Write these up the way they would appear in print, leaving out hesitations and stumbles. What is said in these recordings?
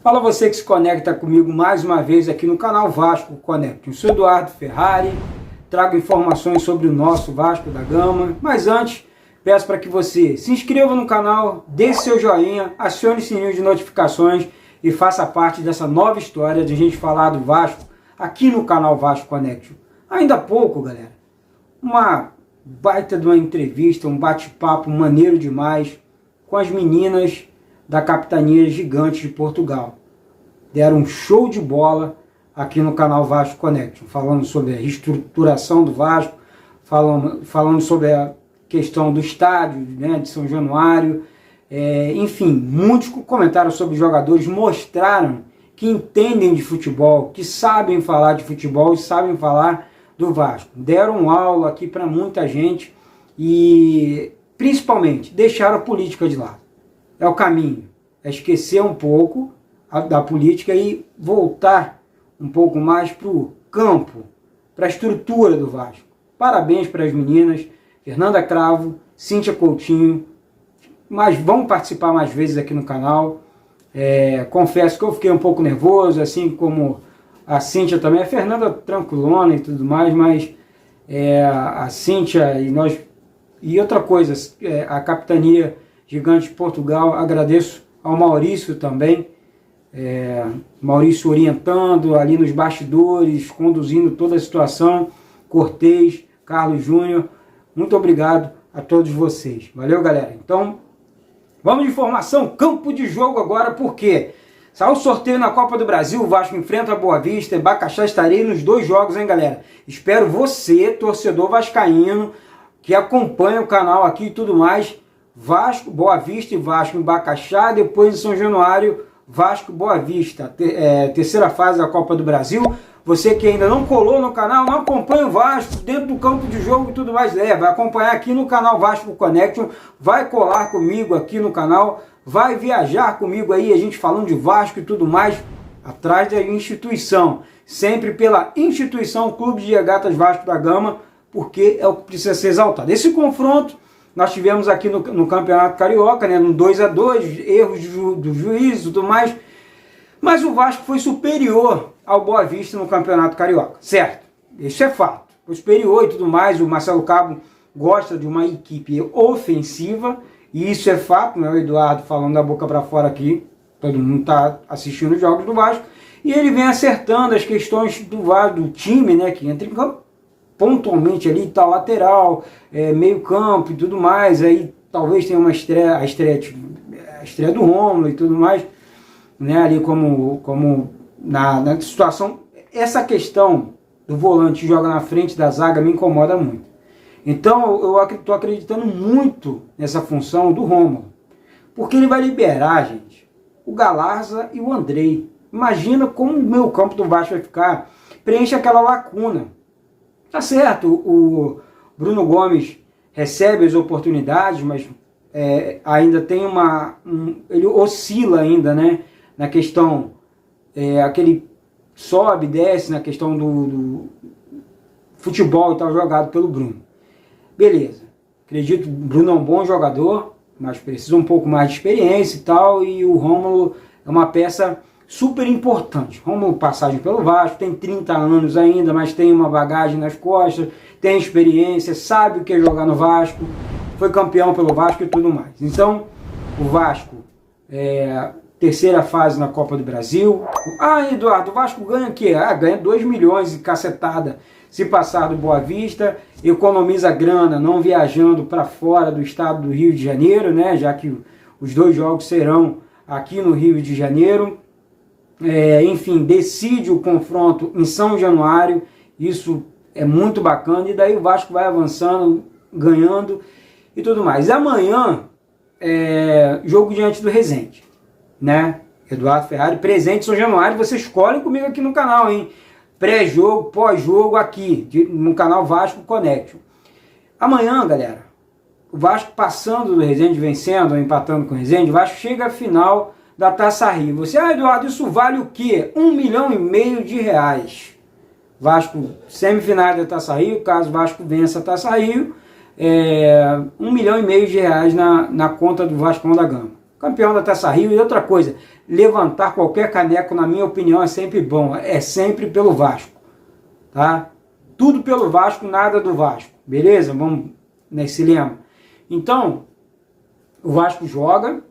Fala você que se conecta comigo mais uma vez aqui no canal Vasco Conect. Eu sou Eduardo Ferrari, trago informações sobre o nosso Vasco da Gama. Mas antes, peço para que você se inscreva no canal, deixe seu joinha, acione o sininho de notificações e faça parte dessa nova história de a gente falar do Vasco aqui no canal Vasco Conect. Ainda há pouco, galera, uma baita de uma entrevista, um bate-papo maneiro demais com as meninas da Capitania Gigante de Portugal. Deram um show de bola aqui no canal Vasco Connection, falando sobre a reestruturação do Vasco, falando sobre a questão do estádio, né, de São Januário, enfim, muitos comentários sobre os jogadores, mostraram que entendem de futebol, que sabem falar de futebol e sabem falar do Vasco. Deram aula aqui para muita gente e, principalmente, deixaram a política de lado. É o caminho, é esquecer um pouco da política e voltar um pouco mais para o campo, para a estrutura do Vasco. Parabéns para as meninas, Fernanda Cravo, Cíntia Coutinho, mas vão participar mais vezes aqui no canal. Confesso que eu fiquei um pouco nervoso, assim como a Cíntia também, a Fernanda tranquilona e tudo mais, mas a Cíntia e nós... E outra coisa, a Capitania Gigante de Portugal, agradeço ao Maurício também, Maurício orientando ali nos bastidores, conduzindo toda a situação, Cortez, Carlos Júnior, muito obrigado a todos vocês. Valeu, galera. Então, vamos de informação, campo de jogo agora, porque saiu o sorteio na Copa do Brasil, o Vasco enfrenta a Boa Vista, e Bacaxá, estarei nos dois jogos, hein, galera? Espero você, torcedor vascaíno, que acompanha o canal aqui e tudo mais, Vasco, Boa Vista e Vasco em Bacaxá, depois em São Januário, Vasco, Boa Vista, terceira fase da Copa do Brasil. Você que ainda não colou no canal, não acompanha o Vasco dentro do campo de jogo e tudo mais, vai acompanhar aqui no canal Vasco Connection, vai colar comigo aqui no canal, vai viajar comigo aí, a gente falando de Vasco e tudo mais, atrás da instituição, sempre pela instituição Clube de Regatas Vasco da Gama, porque é o que precisa ser exaltado. Esse confronto nós tivemos aqui no Campeonato Carioca, né, no 2-2, erros do juiz e tudo mais, mas o Vasco foi superior ao Boa Vista no Campeonato Carioca, certo? Isso é fato. Foi superior e tudo mais, o Marcelo Cabo gosta de uma equipe ofensiva, e isso é fato, né? O Eduardo falando da boca para fora aqui, todo mundo está assistindo os jogos do Vasco, e ele vem acertando as questões do Vasco, do time, né, que entra em campo, pontualmente ali, tá lateral, meio campo e tudo mais, aí talvez tenha uma a estreia do Rômulo e tudo mais, né, ali como na situação, essa questão do volante que joga na frente da zaga me incomoda muito. Então eu estou acreditando muito nessa função do Rômulo, porque ele vai liberar, gente, o Galarza e o Andrei. Imagina como o meio campo do Vasco vai ficar, preenche aquela lacuna. Tá certo, o Bruno Gomes recebe as oportunidades, mas ainda tem ele oscila ainda, né, na questão, aquele sobe, desce na questão do futebol e tal, jogado pelo Bruno. Beleza, acredito que o Bruno é um bom jogador, mas precisa um pouco mais de experiência e tal, e o Rômulo é uma peça super importante. Rômulo, passagem pelo Vasco, tem 30 anos ainda, mas tem uma bagagem nas costas, tem experiência, sabe o que é jogar no Vasco, foi campeão pelo Vasco e tudo mais. Então, o Vasco, terceira fase na Copa do Brasil. Eduardo, o Vasco ganha o quê? Ganha 2 milhões e cacetada se passar do Boa Vista, economiza grana não viajando para fora do estado do Rio de Janeiro, né, já que os dois jogos serão aqui no Rio de Janeiro. Enfim, decide o confronto em São Januário, isso é muito bacana, e daí o Vasco vai avançando, ganhando e tudo mais. E amanhã, jogo diante do Resende, né? Eduardo Ferrari, presente em São Januário, você escolhe comigo aqui no canal, hein? Pré-jogo, pós-jogo aqui, no canal Vasco Connection. Amanhã, galera, o Vasco passando do Resende, vencendo ou empatando com o Resende, o Vasco chega à final da Taça Rio. Você, Eduardo, isso vale o quê? 1,5 milhão de reais. Vasco, semifinal da Taça Rio, caso o Vasco vença a Taça Rio, 1,5 milhão de reais na conta do Vascão da Gama. campeão da Taça Rio. E outra coisa, levantar qualquer caneco, na minha opinião, é sempre bom, é sempre pelo Vasco, tá? Tudo pelo Vasco, nada do Vasco, beleza? Vamos nesse lema. Então, o Vasco joga,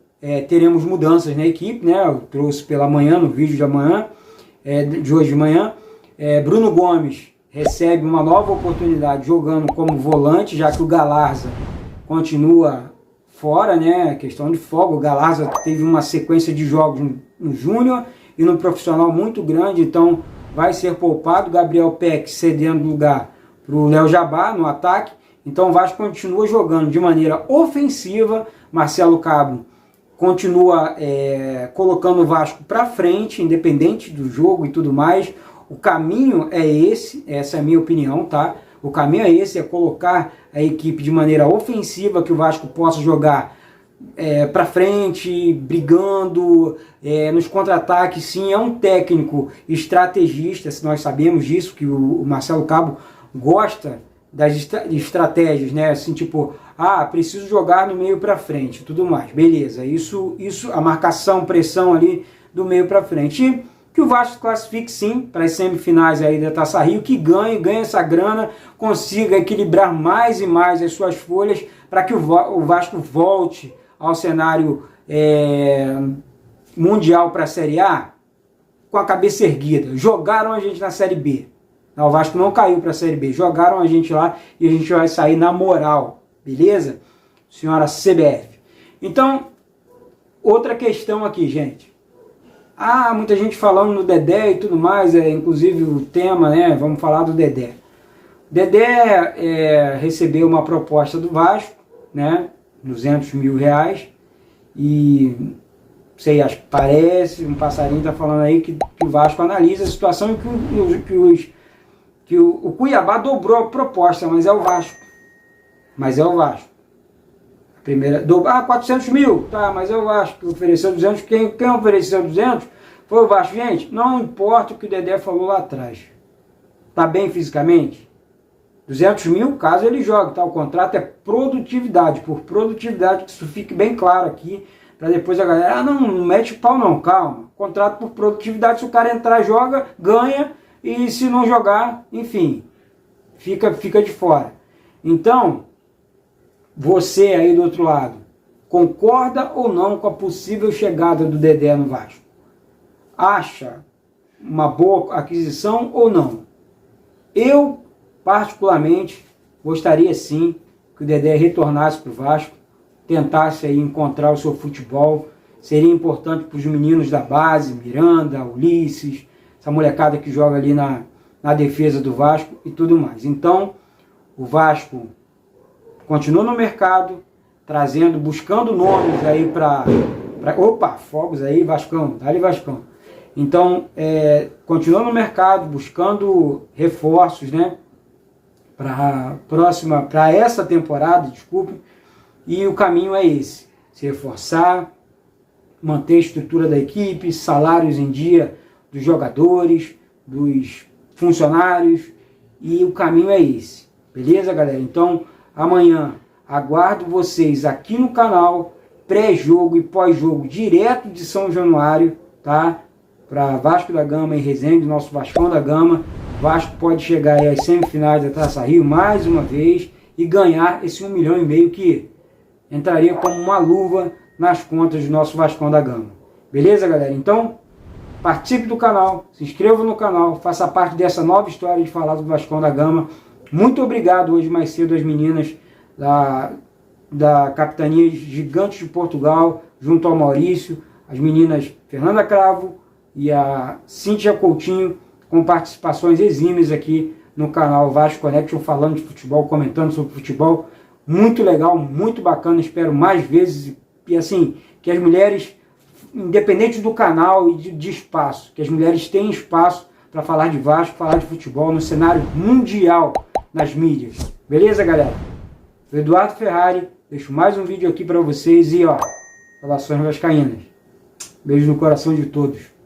teremos mudanças na equipe, né? Eu trouxe pela manhã, no vídeo de amanhã, de hoje de manhã. Bruno Gomes recebe uma nova oportunidade jogando como volante, já que o Galarza continua fora, né? Questão de folga. O Galarza teve uma sequência de jogos no Júnior e no profissional muito grande, então vai ser poupado. Gabriel Peck cedendo lugar para o Léo Jabá no ataque. Então o Vasco continua jogando de maneira ofensiva. Marcelo Cabo continua colocando o Vasco para frente, independente do jogo e tudo mais. O caminho é esse, essa é a minha opinião, tá? O caminho é esse, é colocar a equipe de maneira ofensiva, que o Vasco possa jogar para frente, brigando, nos contra-ataques. Sim, é um técnico estrategista, nós sabemos disso, que o Marcelo Cabo gosta das estratégias, né? Assim, tipo, preciso jogar no meio para frente, tudo mais, beleza. Isso, a marcação, pressão ali do meio para frente. E que o Vasco classifique sim para as semifinais aí da Taça Rio, que ganhe essa grana, consiga equilibrar mais e mais as suas folhas, para que o Vasco volte ao cenário mundial para a Série A com a cabeça erguida. Jogaram a gente na Série B. Não, o Vasco não caiu para a Série B. Jogaram a gente lá e a gente vai sair na moral. Beleza? Senhora CBF. Então, outra questão aqui, gente. Muita gente falando no Dedé e tudo mais, inclusive o tema, né? Vamos falar do Dedé. Dedé recebeu uma proposta do Vasco, né? 200 mil reais. E, sei, acho que parece, um passarinho está falando aí que o Vasco analisa a situação e que o Cuiabá dobrou a proposta, mas é o Vasco. A primeira, 400 mil, tá, mas é o Vasco que ofereceu 200. Quem ofereceu 200 foi o Vasco. Gente, não importa o que o Dedé falou lá atrás. Tá bem fisicamente? 200 mil, caso ele jogue, tá? O contrato é produtividade, por produtividade, que isso fique bem claro aqui, para depois a galera, não mete o pau não, calma. Contrato por produtividade, se o cara entrar, joga, ganha, e se não jogar, enfim, fica de fora. Então, você aí do outro lado, concorda ou não com a possível chegada do Dedé no Vasco? Acha uma boa aquisição ou não? Eu, particularmente, gostaria sim que o Dedé retornasse para o Vasco, tentasse aí encontrar o seu futebol. Seria importante para os meninos da base, Miranda, Ulisses, essa molecada que joga ali na defesa do Vasco e tudo mais. Então, o Vasco continua no mercado, buscando nomes aí opa, fogos aí, Vascão, dá-lhe Vascão. Então, continua no mercado, buscando reforços, né, para essa temporada, desculpe, e o caminho é esse, se reforçar, manter a estrutura da equipe, salários em dia dos jogadores, dos funcionários, e o caminho é esse, beleza, galera? Então, amanhã aguardo vocês aqui no canal, pré-jogo e pós-jogo direto de São Januário, tá? Para Vasco da Gama e Resende, nosso Vascão da Gama. Vasco pode chegar aí às semifinais da Taça Rio mais uma vez e ganhar esse 1,5 milhão que entraria como uma luva nas contas do nosso Vascão da Gama. Beleza, galera? Então, participe do canal, se inscreva no canal, faça parte dessa nova história de falar do Vascão da Gama. Muito obrigado hoje mais cedo às meninas da Capitania Gigantes de Portugal, junto ao Maurício, as meninas Fernanda Cravo e a Cíntia Coutinho, com participações exímias aqui no canal Vasco Connection, falando de futebol, comentando sobre futebol. Muito legal, muito bacana, espero mais vezes. E assim, que as mulheres, independente do canal e de espaço, que as mulheres tenham espaço para falar de Vasco, falar de futebol no cenário mundial, nas mídias. Beleza, galera? O Eduardo Ferrari, deixo mais um vídeo aqui para vocês e ó, relações vascaínas. Beijo no coração de todos.